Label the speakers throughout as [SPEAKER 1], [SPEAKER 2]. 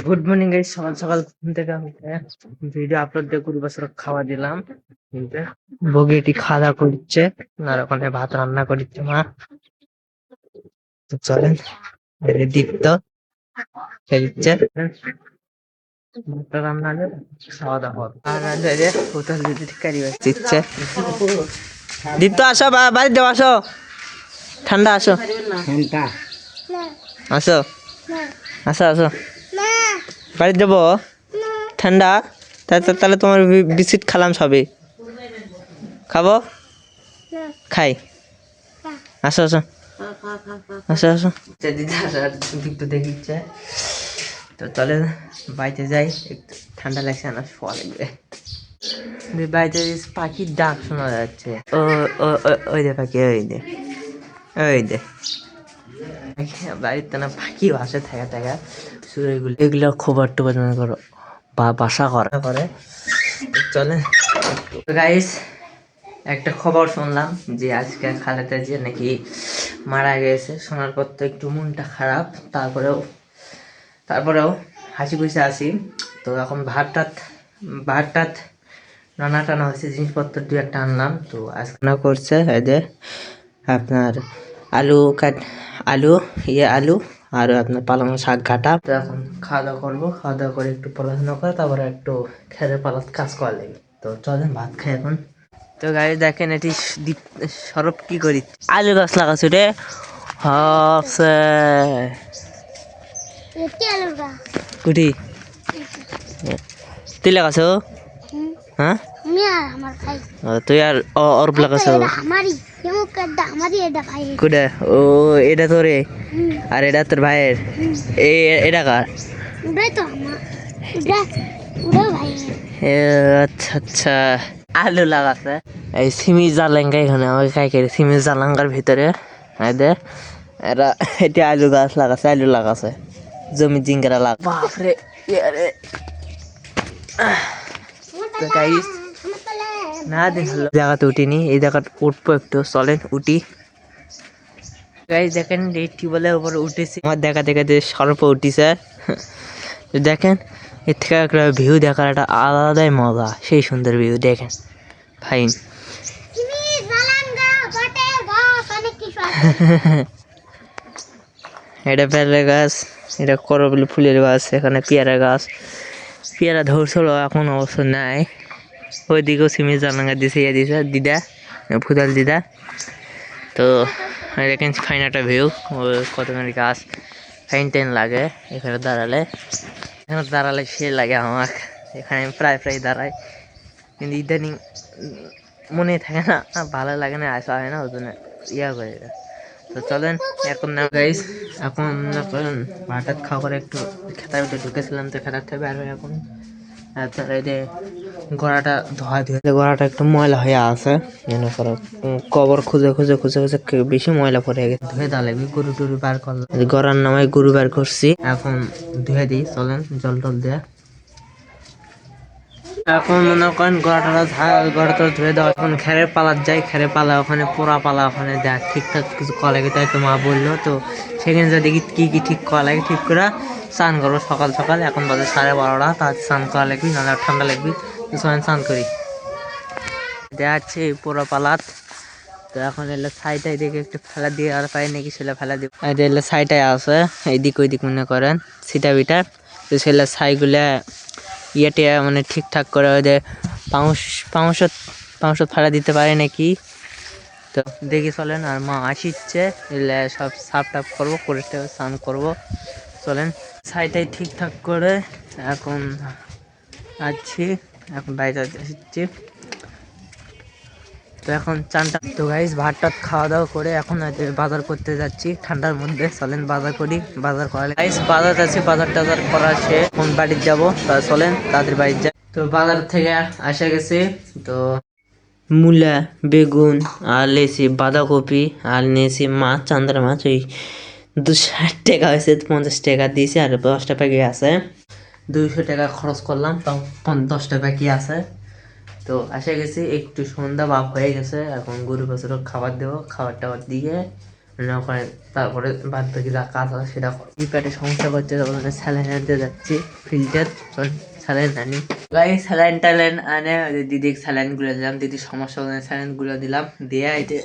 [SPEAKER 1] Good morning guys, সকাল সকাল ঘুম থেকে উঠে ভিডিও আপলোড দিয়ে গরু বাছুর খাওয়া দিলাম। কিন্তু বগিটি খাওয়া করছে, আর ওখানে ভাত রান্না করছে মা। তো চলেন, দীপ্ত খেলছে, ভাতটা রান্না হলে খাওয়া দাওয়া হবে। আর নাহলে এই যে হোটেল দিদি কারি দিচ্ছে। দীপ্ত আসো, বাড়িতে আসো, ঠান্ডা আসো, আসো আসো আসো, বাড়িতে যাবো, ঠান্ডা। তাহলে তোমার বিস্কিট খালাম সবে, খাবো, খাই, আসো আসো আসো আসো। দিদি আসার দীপ্ত দেখিচ্ছে। তো চলে বাড়িতে যাই, একটু ঠান্ডা লাগছে না, শোয়া লাগবে। বাড়িতে পাখির ডাক শোনা যাচ্ছে। ও ও ওই দে পাখি, ওই দে বাড়িতে না পাখি বাসে থাকা থাকা শুরু, এগুলো খবর টবর মনে করো বা বাসা করে। চলে গাইস, একটা খবর শুনলাম যে আজকে খালেদা জিয়া নাকি মারা গেছে। শোনার পর তো একটু মনটা খারাপ, তারপরেও হাসি খুশি আছি। তো এখন ভাত টাত রান্না টানা হয়েছে, জিনিসপত্র দু একটা আনলাম। তো আজকে না করছে এদের আপনার আলু আলু আর আপনার পালং শাক ঘাটা। তো এখন খাওয়া দাওয়া করবো, খাওয়া দাওয়া করে একটু পড়াশোনা করে তারপরে একটু খেতে পালাত কাজ করা লাগবে। তো চলেন ভাত খাই এখন। তো গাড়ি দেখেন, এটি সরব কি করি, আলু গাছ লাগাছো রে হচ্ছে কুটি, তুই লাগাছো? হ্যাঁ তুই আর ওর লাগাছো কুটা? ও এটা তোরে, আর এটা তোর ভাইয়ের, এটা কার? আচ্ছা আচ্ছা, আলু লাগাছে। এই সিমি জালাঙ্গা, এখানে আমাকে খাই খেয়ে সিমি জালাঙ্গার ভিতরে এরা এটি আলু গাছ লাগাছে জমি জিঙ্গারা বাপরে। না দেখলো জায়গাতে উঠিনি, এই জায়গাটা উঠবো একটু, চলেন উঠি। গাইস দেখেন, এই টিউবওয়েলের উপরে উঠেছি, আমার দেখা যে সর্প উঠিছে। দেখেন, এর থেকে একটা ভিউ দেখার একটা আলাদাই মজা, সেই সুন্দর ভিউ দেখেন ফাইন। এটা পেয়ারা গাছ, এটা করবলি ফুলের গাছ, এখানে পেয়ারা গাছ, পেয়ারা ধরছিল, এখন অবশ্য নাই। ওইদিকেও সিমেন্ট জানাঙ্গা দিছে দিদা ফুদাল দিদা। তো দেখেন ফাইন একটা ভিউ, কতখানি গাছ ফাইন টাইন লাগে এখানে দাঁড়ালে সে লাগে আমার। এখানে আমি প্রায় দাঁড়াই, কিন্তু ইদানিং মনে থাকে না, ভালো লাগে না, আসা হয় না, ওই জন্য করে। তো চলেন এখন না গাইস, এখন ভাত খাওয়া করে একটু খেতার ভিতরে ঢুকেছিলাম, তো খেতার থেকে বের হয়ে এখন আপনার এই যে গড়াটা ধুয়ে গড়াটা একটু ময়লা হয়ে আছে, মনে করো কবর খুঁজে বেশি ময়লা পড়ে গেছে, ধুয়ে দেওয়া লাগবে। গরু টরু বার করলাম, গড়ার নামায় গরু বার করছি, এখন ধুয়ে দিই, চলেন জল টল দেয়া। এখন মনে করেন গড়াটা ধুয়ে দেওয়া, এখন খেরের পালার যাই, খেরের পালা ওখানে পোড়া পালা, ওখানে দেখ ঠিকঠাক কিছু করা লাগে, তাই তো মা বললো। তো সেখানে যা দেখি কি ঠিক করা লাগে, ঠিক করে স্নান করবো সকাল সকাল। এখন বাজে 12:30, তার স্নান করা লাগবে, নাহলে ঠান্ডা লাগবে। তো স্নান করি, দেখাচ্ছে পোড়া পালাত। তো এখন এলে ছাইটাই দেখে একটু ফেলা দিয়ে, আর পাই নাকি সেটা ফেলা দিব। এলে ছাইটাই আছে, এইদিক ওইদিক মনে করেন সিটা বিটার। তো সেটা ছাইগুলা ইয়েটে মানে ঠিকঠাক করে ওদের পাউঁশ ফাড়া দিতে পারে নাকি। তো দেখি চলেন, আর মা আসিচ্ছে, এলে সব সাফ টাফ করবো, করে স্নান করবো। চলেন ছাইটাই ঠিকঠাক করে এখন আসছি, এখন বাইরে আসছি। তো এখন চানটা, তো গাইস ভাত টাত খাওয়া দাওয়া করে এখন বাজার করতে যাচ্ছি ঠান্ডার মধ্যে। চলেন বাজার করি, বাজার করা গাইস, বাজার যাচ্ছি, বাজার টাজার করা সে এখন বাড়ির যাবো। চলেন তাদের বাড়ির যাই। তো বাজার থেকে আসা গেছে, তো মূলা, বেগুন আর লেছি বাঁধাকপি, আর নিয়েছি মাছ, চান্দ্রা মাছ। ওই 260 টাকা হয়েছে, 50 টাকা দিয়েছি, আর 10টা প্যাকেট আছে, 200 টাকা খরচ করলাম, তাও 10টা প্যাকেট আছে। তো আসে গেছি, একটু সন্ধ্যা ভাব হয়ে গেছে, এখন গরু বাছুর খাবার দেবো, খাবার টাবার দিয়ে রান্না করে তারপরে বাদ বাকি যা কাজ আছে সেটা পেটে সমস্যা করছে তখন স্যালাইন আনতে যাচ্ছি ফিল্টার স্যালাইন আনি গাই স্যালাইন ট্যালাইন আনে দিদিকে স্যালাইন গুলো দিলাম দিদির সমস্যা স্যালাইন গুলো দিলাম দিয়ে এই যে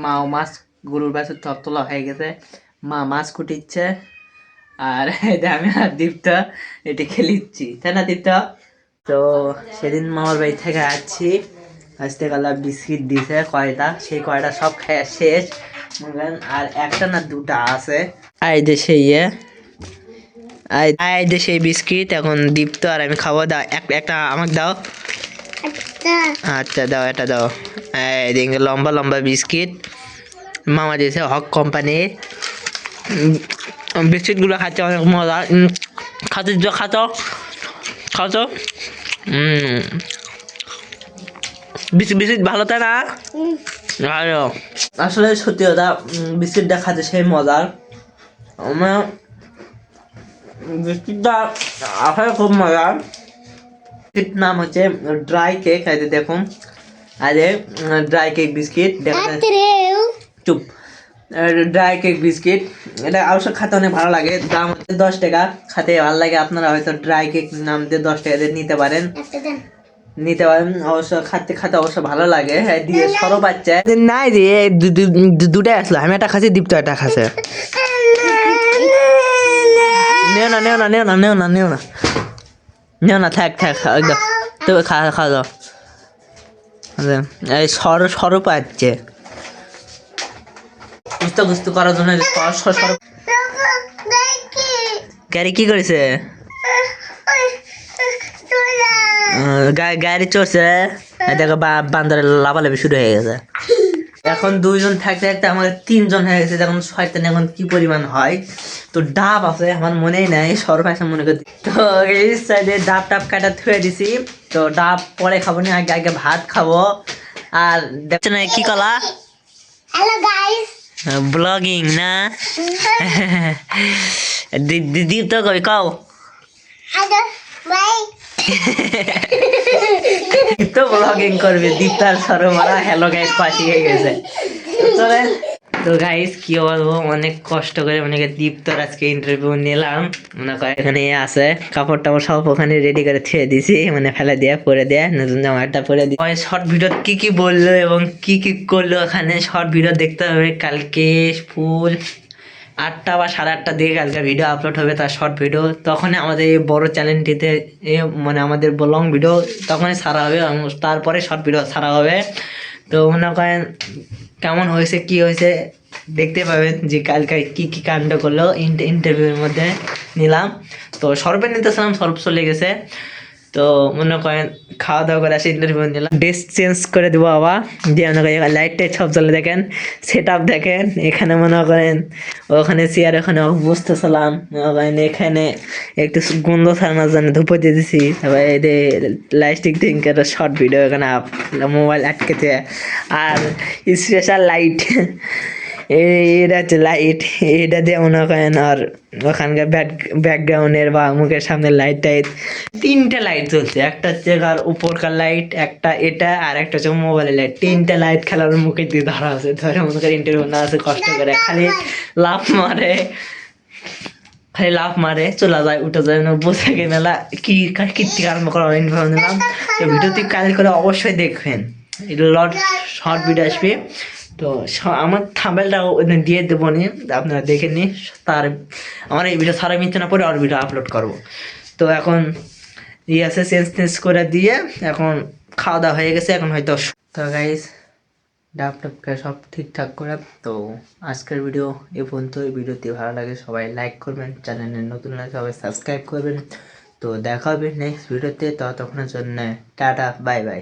[SPEAKER 1] মাও মাছ গরুর বাছুর তপ তোলা হয়ে গেছে মা মাছ কুটিচ্ছে আর আমি আর দীপ্ত এটি খেলিচ্ছি তাই না দীপ্ত তো সেদিন মামার বাড়ি থেকে আসছি আসতে গেলে বিস্কিট দিছে কয়টা সেই কয়টা সব খাওয়া শেষ আর একটা না দুটা আছে আই দে সেই আই দে সেই বিস্কিট এখন দীপ্ত আর আমি খাবো দাও একটা আমাকে দাও আচ্ছা দাও এটা দাও এই লম্বা লম্বা বিস্কিট মামা দিয়েছে হক কোম্পানির বিস্কিটগুলো খাচ্ছে অনেক মজা খাতে খাতো বিস্কিট ভালো তাই না ভালো আসলে সত্যি কথা বিস্কিটটা খাতে সেই মজার আমার বিস্কিটটা আসলে খুব মজার বিস্কিট নাম হচ্ছে ড্রাই কেক এই যে দেখুন আরে ড্রাই কেক বিস্কিট চুপ ড্রাই কেক বিস্কিট এটা অবশ্য খেতে অনেক ভালো লাগে দাম হচ্ছে 10 টাকা খেতে ভালো লাগে আপনারা হয়তো ড্রাই কেক নাম দিয়ে 10 টাকা দিয়ে নিতে পারেন অবশ্য খাতে অবশ্য ভালো লাগে দিয়ে সরো বাচ্চা নাই রে দুটাই আসলো আমি একটা খাচ্ছি দীপ্ত একটা খাচ্ছে নেও না থাক একদম তো খা দাও এই সরো পাচ্ছে গুস্ত করার জন্য গাড়ি কি করেছে গাড়ি চড়ছে দেখো বান্দরের লাফালাফি শুরু হয়ে গেছে এখন 2 জন থাকতে থাকতে আমাদের 3 জন হয়ে গেছে এখন শয়তান এখন কি পরিমাণ হয় তো ডাব আছে আমার মনেই নাই সর্বশেষ মনে করি তো এই সাইডে ডাব কাটা থুয়ে দিছি তো ডাব পরে খাবো না আগে ভাত খাবো আর দেখছেন কি কলা হ্যালো গাইস ব্লগিং না দিদি তো কই কাও তো ব্লগিং করবে দীপ্তার সরমারা হ্যালো গাইস পাশি হয়ে গেছে তো গাইস কি বলবো অনেক কষ্ট করে অনেকে দীপ্তর আজকে ইন্টারভিউ নিলাম মনে করে এখানে আছে কাপড় টাপড় সব ওখানে রেডি করে ছেড়ে দিছি মানে ফেলে দিয়ে পরে দিয়ে নতুন জামা একটা পরে দিয়ে শর্ট ভিডিও কি বললো এবং কি করলো এখানে শর্ট ভিডিও দেখতে হবে কালকে ফুল 8টা বা 8:30টার দিকে কালকে ভিডিও আপলোড হবে তার শর্ট ভিডিও তখন আমাদের এই বড় চ্যানেলটিতে মানে আমাদের লং ভিডিও তখনই ছাড়া হবে তারপরে শর্ট ভিডিও ছাড়া হবে তো মনে করেন কেমন হয়েছে কি হয়েছে দেখতে পাবেন যে কালকে কি কাণ্ড করলো ইন্টারভিউর মধ্যে নিলাম তো সর্বে নিতেছিলাম সর্ব চলে গেছে তো মনে করেন খাওয়া দাওয়া করে আসে ইন্টারভিউ নিলাম ড্রেস চেঞ্জ করে দেবো আবার দিয়ে মনে করেন লাইট টাইট সব চলে দেখেন সেট আপ দেখেন এখানে মনে করেন ওখানে চেয়ার ওখানে বসতেছিলাম মনে করেন এখানে একটু গন্ধ ছাড়ানোর জন্য ধুপো দিয়ে দিছি তারপর এই যে লাইস্টিক থিঙ্কের শর্ট ভিডিও এখানে মোবাইল আটকেছে আর স্পেশাল লাইট এটা হচ্ছে লাইট এটা দিয়ে মনে করেন আর ওখানকার ব্যাকগ্রাউন্ডের বা মুখের সামনে লাইট টাইট 3টে লাইট জ্বলছে একটা হচ্ছে আর উপরকার লাইট একটা এটা আর একটা হচ্ছে মোবাইলের লাইট 3টে লাইট খেলার মুখে দিয়ে ধরা আছে ধরে মনে করে ইন্টারভিউ না আছে কষ্ট করে খালি লাফ মারে চলে যায় উঠে যায় বসে গিয়ে মেলা কি আরম্ভ করার ইনফরমেশন দিলাম তো ভিডিওটি কাল করে অবশ্যই দেখবেন এটা শর্ট ভিডিও আসবে তো আমার থাম্বনেলটা দিয়ে দেবো নি আপনারা দেখে নি তার আমার এই ভিডিও সারা মিথ্যে না পরে আর ভিডিও আপলোড করবো তো এখন আছে চেঞ্জ করে দিয়ে এখন খাওয়া দাওয়া হয়ে গেছে এখন হয়তো তো গাইস ডাবটাপকে সব ঠিকঠাক করে তো আজকের ভিডিও এ পর্যন্ত এই ভিডিওটি ভালো লাগে সবাই লাইক করবেন চ্যানেলে নতুন লাগে সবাই সাবস্ক্রাইব করবেন তো দেখা হবে নেক্সট ভিডিওতে ততক্ষণের জন্য টাটা বাই বাই